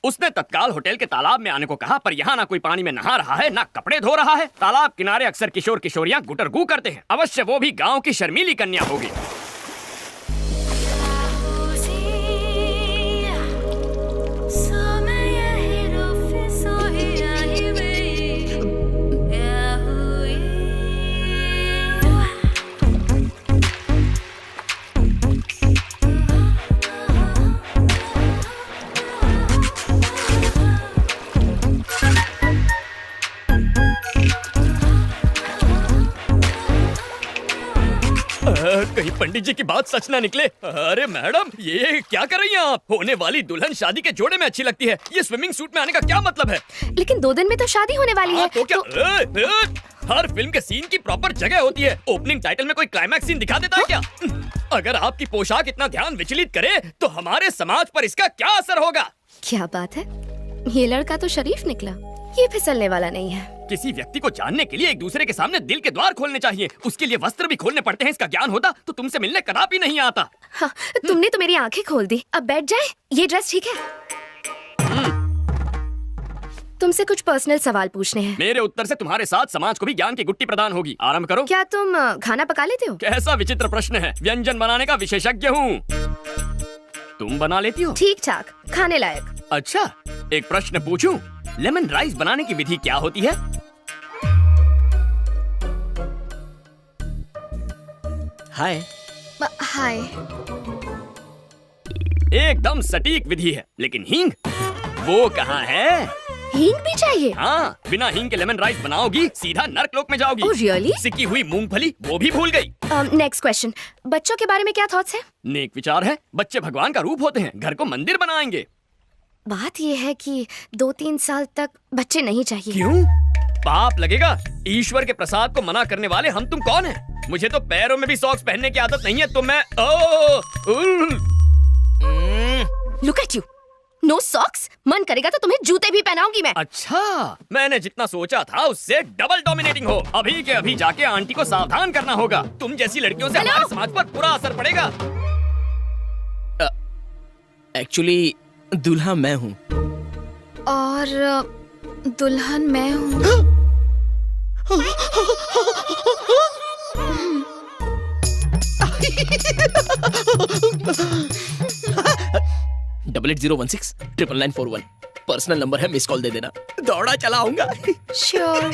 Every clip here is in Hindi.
उसने तत्काल होटल के तालाब में आने को कहा, पर यहाँ ना कोई पानी में नहा रहा है, ना कपड़े धो रहा है। तालाब किनारे अक्सर किशोर किशोरियाँ गुटरगू करते हैं। अवश्य वो भी गांव की शर्मीली कन्या होगी। कहीं पंडित जी की बात सच ना निकले। अरे मैडम, ये क्या कर रही हैं आप? होने वाली दुल्हन शादी के जोड़े में अच्छी लगती है, ये स्विमिंग सूट में आने का क्या मतलब है? लेकिन 2 दिन में तो शादी होने वाली है। तो क्या हर फिल्म के सीन की प्रॉपर जगह होती है। ओपनिंग टाइटल में कोई क्लाइमैक्स सीन दिखा देता है क्या? अगर आपकी पोशाक इतना ध्यान विचलित करे तो हमारे समाज पर इसका क्या असर होगा? क्या बात है, ये लड़का तो शरीफ निकला, ये फिसलने वाला नहीं है। किसी व्यक्ति को जानने के लिए एक दूसरे के सामने दिल के द्वार खोलने चाहिए, उसके लिए वस्त्र भी खोलने पड़ते हैं। इसका ज्ञान होता तो तुमसे मिलने कदापि नहीं आता। हाँ, तुमने तो मेरी आंखें खोल दी। अब बैठ जाए, ये ड्रेस ठीक है? तुमसे कुछ पर्सनल सवाल पूछने हैं। मेरे उत्तर से तुम्हारे साथ समाज को भी ज्ञान की गुट्टी प्रदान होगी। आरंभ करो। क्या तुम खाना पका लेते हो? कैसा विचित्र प्रश्न है, व्यंजन बनाने का विशेषज्ञ हूँ। तुम बना लेती हो? ठीक ठाक, खाने लायक। अच्छा, एक प्रश्न पूछूं? लेमन राइस बनाने की विधि क्या होती है? हाय। हाय। एकदम सटीक विधि है, लेकिन हींग वो कहाँ है? हींग भी चाहिए? हाँ, बिना हींग के लेमन राइस बनाओगी सीधा नर्कलोक में जाओगी। Oh, really? सिकी हुई मूंगफली वो भी भूल गई। नेक्स्ट क्वेश्चन, बच्चों के बारे में क्या थॉट्स है? नेक विचार है, बच्चे भगवान का रूप होते हैं, घर को मंदिर बनाएंगे। बात ये है कि 2-3 साल तक बच्चे नहीं चाहिए। क्यों? पाप लगेगा। ईश्वर के प्रसाद को मना करने वाले हम तुम कौन हैं? मुझे तो पैरों में भी सॉक्स पहनने की आदत नहीं है, तो मैं look at you, no socks. मन करेगा तो तुम्हें जूते भी पहनाऊंगी मैं। अच्छा, मैंने जितना सोचा था उससे डबल डोमिनेटिंग हो। अभी के अभी जाके आंटी को सावधान करना होगा। तुम जैसी लड़कियों से हमारे समाज पर बुरा असर पड़ेगा। एक्चुअली दूल्हा मैं हूँ। और दुल्हन मैं हूँ। डबल 8016 99941 पर्सनल नंबर है, मिस कॉल दे देना। दौड़ा चला आऊंगा। श्योर।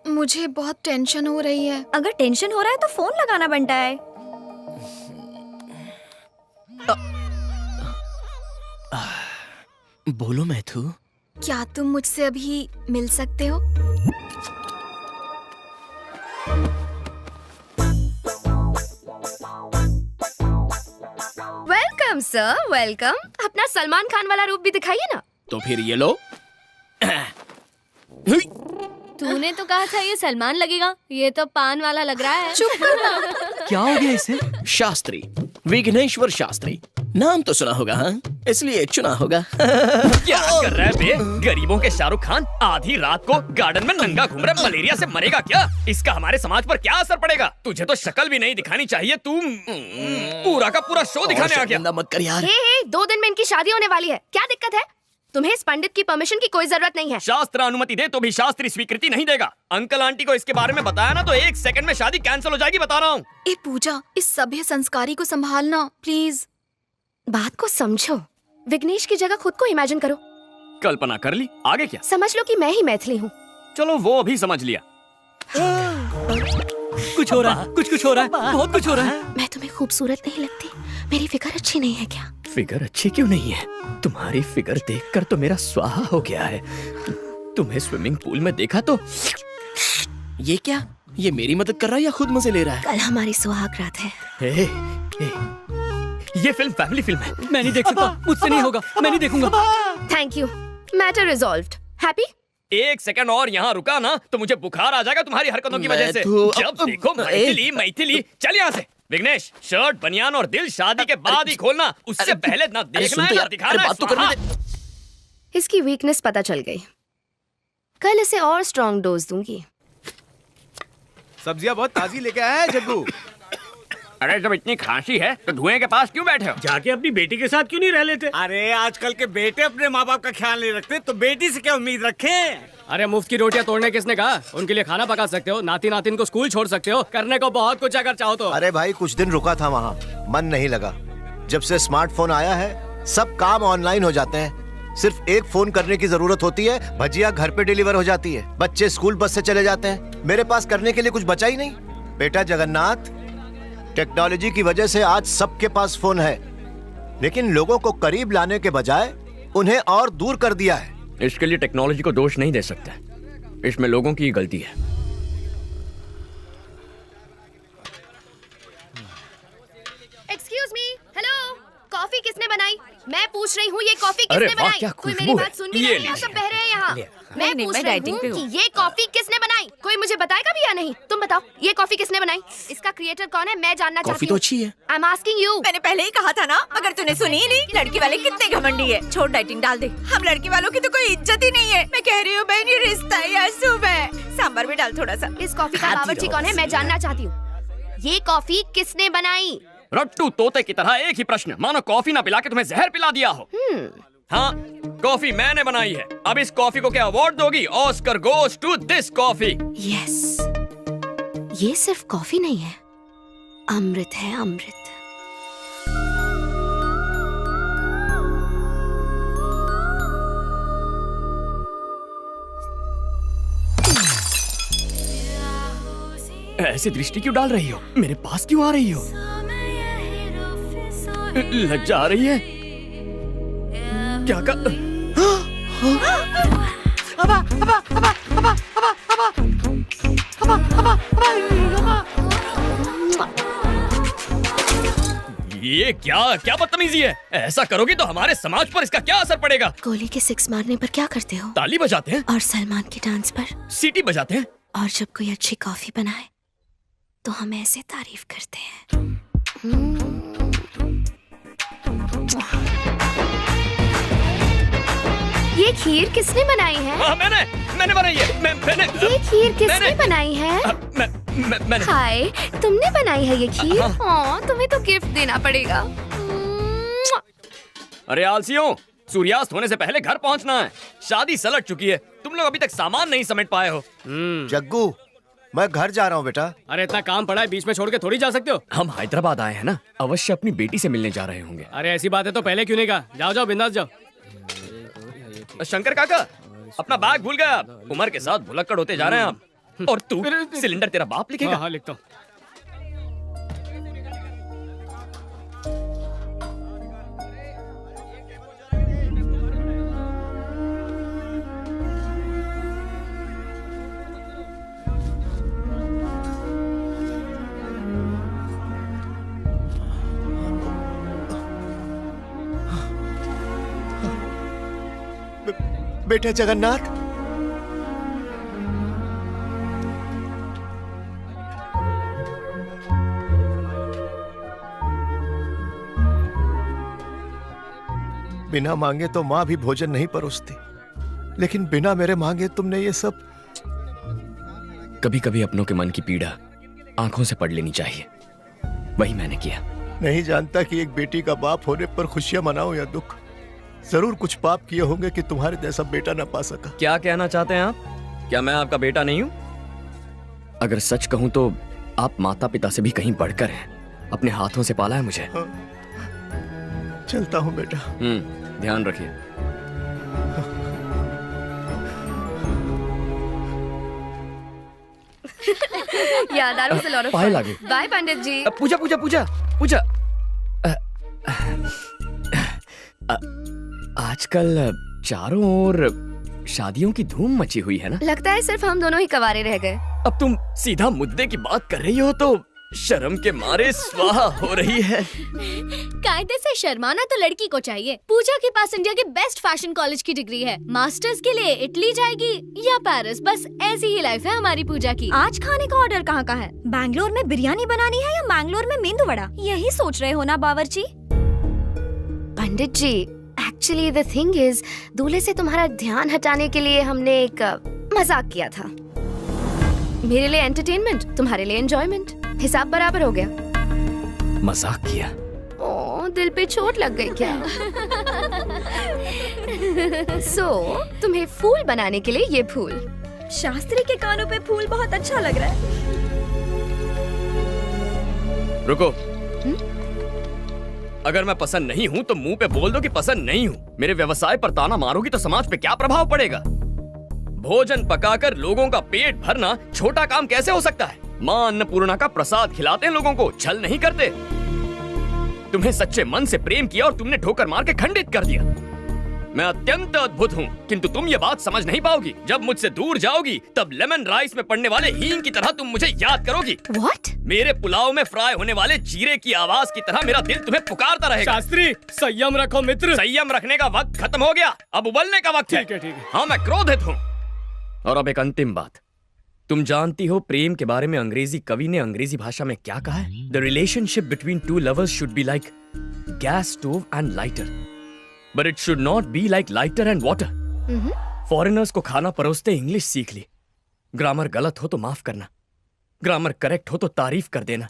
मुझे बहुत टेंशन हो रही है। अगर टेंशन हो रहा है तो फोन लगाना बनता है। बोलो मैथू। क्या तुम मुझसे अभी मिल सकते हो? Welcome sir, welcome. अपना सलमान खान वाला रूप भी दिखाइए ना। तो फिर ये लो। तूने तो कहा था ये सलमान लगेगा, ये तो पान वाला लग रहा है। चुप करना। क्या हो गया इसे? शास्त्री, विघ्नेश्वर शास्त्री नाम तो सुना होगा, हाँ? इसलिए चुना होगा। क्या कर रहा है बे? गरीबों के शाहरुख खान आधी रात को गार्डन में नंगा घूम रहा है, मलेरिया से मरेगा क्या? इसका हमारे समाज पर क्या असर पड़ेगा? तुझे तो शक्ल भी नहीं दिखानी चाहिए, तू पूरा का पूरा शो दिखाने आ गया। मत कर यार। हे, 2 दिन में इनकी शादी होने वाली है, क्या दिक्कत है? तुम्हें इस पंडित की परमिशन की कोई जरूरत नहीं है। शास्त्र अनुमति दे तो भी शास्त्री स्वीकृति नहीं देगा। अंकल आंटी को इसके बारे में बताया ना तो 1 सेकंड में शादी कैंसिल हो जाएगी, बता रहा हूँ। ए पूजा, इस सभ्य संस्कारी को संभालना प्लीज। बात को समझो, विघ्नेश की जगह खुद को इमेजिन करो। कल्पना कर ली, आगे क्या? समझ लो कि मैं ही मैथिली हूँ। चलो वो भी समझ लिया। कुछ हो रहा है, कुछ हो रहा है, बहुत कुछ हो रहा है। मैं तुम्हें खूबसूरत नहीं लगती? मेरी फिगर अच्छी नहीं है क्या? फिगर अच्छी क्यों नहीं है? तुम्हारी फिगर देखकर तो मेरा स्वाहा हो गया है। तुम्हें स्विमिंग पूल में देखा तो ये क्या? ये मेरी मदद कर रहा है या खुद मजे ले रहा है? कल हमारी सुहाग रात है। ए, ये फिल्म फैमिली फिल्म है। मैं नहीं देख सकता, मुझसे नहीं होगा, मैं नहीं देखूंगा। Thank you, matter resolved. Happy? 1 second और यहाँ रुका ना तो मुझे बुखार आ जाएगा तुम्हारी हरकतों की वजह से। जब देखो मैथिली मैथिली। चल यहाँ से। विघ्नेश, शर्ट बनियान और दिल शादी के बाद ही खोलना, उससे पहले ना देखना है ना दिखाना है। बात तो करने दे। इसकी वीकनेस पता चल गई, कल इसे और स्ट्रॉन्ग डोज दूंगी। सब्जियां बहुत ताजी लेके आया है जग्गू। अरे जब इतनी खांसी है तो धुएं के पास क्यों बैठे हो? जाके अपनी बेटी के साथ क्यों नहीं रह लेते? अरे आजकल के बेटे अपने माँ बाप का ख्याल नहीं रखते तो बेटी से क्या उम्मीद रखें? अरे मुफ्त की रोटियां तोड़ने किसने कहा? उनके लिए खाना पका सकते हो, नाती नातिन को स्कूल छोड़ सकते हो, करने को बहुत कुछ अगर चाहो तो। अरे भाई कुछ दिन रुका था वहाँ, मन नहीं लगा। जब से स्मार्टफोन आया है सब काम ऑनलाइन हो जाते हैं। सिर्फ एक फोन करने की जरूरत होती है, भजिया घर पे डिलीवर हो जाती है, बच्चे स्कूल बस से चले जाते हैं। मेरे पास करने के लिए कुछ बचा ही नहीं। बेटा जगन्नाथ, टेक्नोलॉजी की वजह से आज सबके पास फोन है, लेकिन लोगों को करीब लाने के बजाय उन्हें और दूर कर दिया है। इसके लिए टेक्नोलॉजी को दोष नहीं दे सकते, इसमें लोगों की गलती है। एक्सक्यूज मी, हेलो, कॉफी किसने बनाई? मैं पूछ रही हूँ ये कॉफी अरे किसने वाह, बनाई? क्या कोई खुशबू मेरी है। बात सुन भी ये नहीं ले, रहा, सब बह रहे हैं यहाँ। मैं नहीं, पूछ मैं रही डाइटिंग पे हूँ हूँ। कि ये कॉफी किसने बनाई? कोई मुझे बताएगा भी या नहीं? तुम बताओ, ये कॉफी किसने बनाई? इसका क्रिएटर कौन है? मैं जानना कॉफी चाहती तो हूँ। अच्छी है। I am asking you. मैंने पहले ही कहा था ना, मगर तूने सुनी ही नहीं। लड़की वाले कितने घमंडी है। छोड़, डाइटिंग डाल दे। हम लड़की वालों की तो कोई इज्जत ही नहीं है। मैं कह रही हूँ बहन, ये रिश्ता ही अशुभ है। सांभर भी डाल थोड़ा सा। इस कॉफी का बावर्ची कौन है? मैं जानना चाहती हूँ। ये कॉफी किसने बनाई? रट्टू तोते की तरह एक ही प्रश्न, मानो कॉफी ना पिला के तुम्हें जहर पिला दिया हो। हाँ, कॉफी मैंने बनाई है। अब इस कॉफी को क्या अवार्ड दोगी? Oscar goes to this coffee. Yes, ये सिर्फ कॉफी नहीं है, अमृत है, अमृत। ऐसी दृष्टि क्यों डाल रही हो? मेरे पास क्यों आ रही हो? लज्जा आ रही है? क्या कर? ये क्या क्या बदतमीजी है? ऐसा करोगी तो हमारे समाज पर इसका क्या असर पड़ेगा? गोली के 6 मारने पर क्या करते हो? ताली बजाते हैं, और सलमान के डांस पर? सीटी बजाते हैं। और जब कोई अच्छी कॉफी बनाए तो हम ऐसे तारीफ करते हैं। ये खीर किसने बनाई है? हाँ, मैंने बनाई है। मैंने ये खीर किसने मैंने- बनाई है? मैंने हाय, तुमने बनाई है ये खीर? हाँ। हाँ, तुम्हें तो गिफ्ट देना पड़ेगा। अरे आलसियों, सूर्यास्त होने से पहले घर पहुंचना है। शादी सलट चुकी है, तुम लोग अभी तक सामान नहीं समेट पाए हो। जग्गू, मैं घर जा रहा हूँ बेटा। अरे इतना काम पड़ा है, बीच में छोड़ के थोड़ी जा सकते हो। हम हैदराबाद आए हैं ना, अवश्य अपनी बेटी से मिलने जा रहे होंगे। अरे ऐसी बात है तो पहले क्यों नहीं कहा? जाओ जाओ, बिंदास जाओ। शंकर काका, अपना बैग भूल गया आप। उम्र के साथ भुलक्कड़ होते जा रहे हैं आप। और तू, सिलेंडर तेरा बाप लिखेगा। हाँ, लिखता हूँ। बेटा जगन्नाथ, बिना मांगे तो माँ भी भोजन नहीं परोसती, लेकिन बिना मेरे मांगे तुमने ये सब। कभी कभी अपनों के मन की पीड़ा आंखों से पढ़ लेनी चाहिए, वही मैंने किया। नहीं जानता कि एक बेटी का बाप होने पर खुशियां मनाओ या दुख। जरूर कुछ पाप किए होंगे कि तुम्हारे जैसा बेटा ना पा सका। क्या कहना चाहते हैं आप? क्या मैं आपका बेटा नहीं हूँ? अगर सच कहूँ तो आप माता पिता से भी कहीं बढ़कर हैं। अपने हाथों से पाला है मुझे। चलता हूँ बेटा। ध्यान रखिए। Yeah, that was a lot of पाए fun. लागे। Bye, पंडित जी। पूजा पूजा पूजा पूजा। आजकल चारों ओर शादियों की धूम मची हुई है ना? लगता है सिर्फ हम दोनों ही कवारे रह गए। अब तुम सीधा मुद्दे की बात कर रही हो तो शर्म के मारे स्वाहा हो रही है। कायदे से शर्माना तो लड़की को चाहिए। पूजा के पास इंडिया के बेस्ट फैशन कॉलेज की डिग्री है। मास्टर्स के लिए इटली जाएगी या पेरिस, बस ऐसी ही लाइफ है हमारी पूजा की। आज खाने का ऑर्डर कहाँ का है? बैंगलोर में बिरयानी बनानी है या मैंगलोर में मेंदू वड़ा? यही सोच रहे हो ना बावर्ची? पंडित जी, एक्चुअली द थिंग इज, दूल्हे से तुम्हारा ध्यान हटाने के लिए हमने एक मजाक किया था। मेरे लिए एंटरटेनमेंट, तुम्हारे लिए एंजॉयमेंट। हिसाब बराबर हो गया। मजाक किया। ओ, दिल पे चोट लग गई क्या? तुम्हें फूल बनाने के लिए ये फूल। शास्त्री के कानों पे फूल बहुत अच्छा लग रहा है। रुको। अगर मैं पसंद नहीं हूँ तो मुंह पे बोल दो कि पसंद नहीं हूँ। मेरे व्यवसाय पर ताना मारोगी तो समाज पे क्या प्रभाव पड़ेगा? भोजन पकाकर लोगों का पेट भरना छोटा काम कैसे हो सकता है? माँ अन्नपूर्णा का प्रसाद खिलाते हैं लोगों को, छल नहीं करते। तुम्हें सच्चे मन से प्रेम किया और तुमने ठोकर मार के खंडित कर दिया। मैं अत्यंत अद्भुत हूँ, किंतु तुम ये बात समझ नहीं पाओगी। जब मुझसे दूर जाओगी तब लेमन राइस में पड़ने वाले हींग की तरह तुम मुझे याद करोगी। What? मेरे पुलाव में फ्राई होने वाले जीरे की आवाज की तरह मेरा दिल तुम्हें पुकारता रहेगा। शास्त्री, संयम रखो मित्र। संयम रखने का वक्त खत्म हो गया, अब उबलने का वक्त है। ठीक है। हाँ, मैं क्रोधित हूँ। और अब एक अंतिम बात, तुम जानती हो प्रेम के बारे में अंग्रेजी कवि ने अंग्रेजी भाषा में क्या कहा है? The relationship between two lovers should be like gas stove and lighter, but it should not be like lighter and water. Foreigners को खाना परोसते इंग्लिश सीख ली। ग्रामर गलत हो तो माफ करना, ग्रामर करेक्ट हो तो तारीफ कर देना।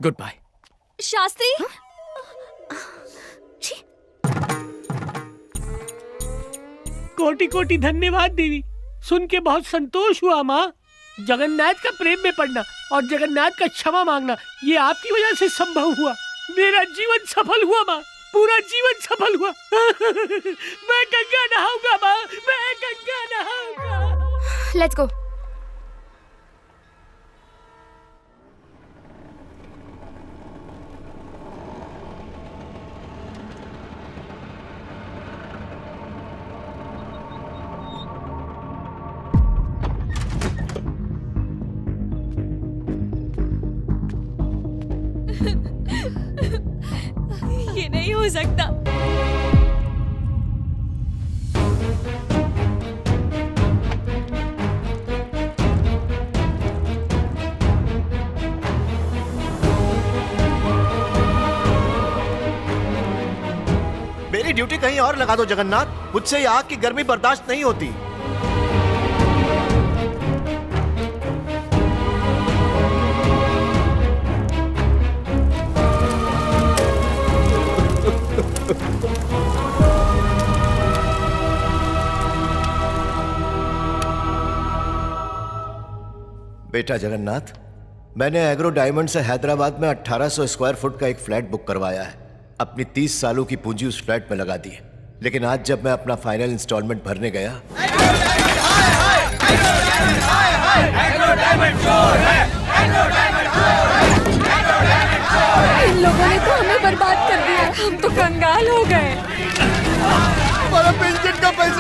Good bye. शास्त्री, कोटि कोटि धन्यवाद देवी। सुन के बहुत संतोष हुआ माँ। जगन्नाथ का प्रेम में पड़ना और जगन्नाथ का क्षमा मांगना ये आपकी वजह से संभव हुआ। मेरा जीवन सफल हुआ माँ, पूरा जीवन सफल हुआ। मैं गंगा नहाऊंगा माँ, मैं गंगा नहाऊंगा। Let's go. ये नहीं हो सकता। मेरी ड्यूटी कहीं और लगा दो जगन्नाथ, मुझसे ये आग की गर्मी बर्दाश्त नहीं होती। बेटा जगन्नाथ, मैंने एग्रो डायमंड से हैदराबाद में 1800 स्क्वायर फुट का एक फ्लैट बुक करवाया है। अपनी 30 सालों की पूंजी उस फ्लैट में लगा दी है, लेकिन आज जब मैं अपना फाइनल इंस्टॉलमेंट भरने गया, इन लोगों ने तो हमें बर्बाद कर दिया। हम तो कंगाल हो गए। हमारा पेंशन का पैसा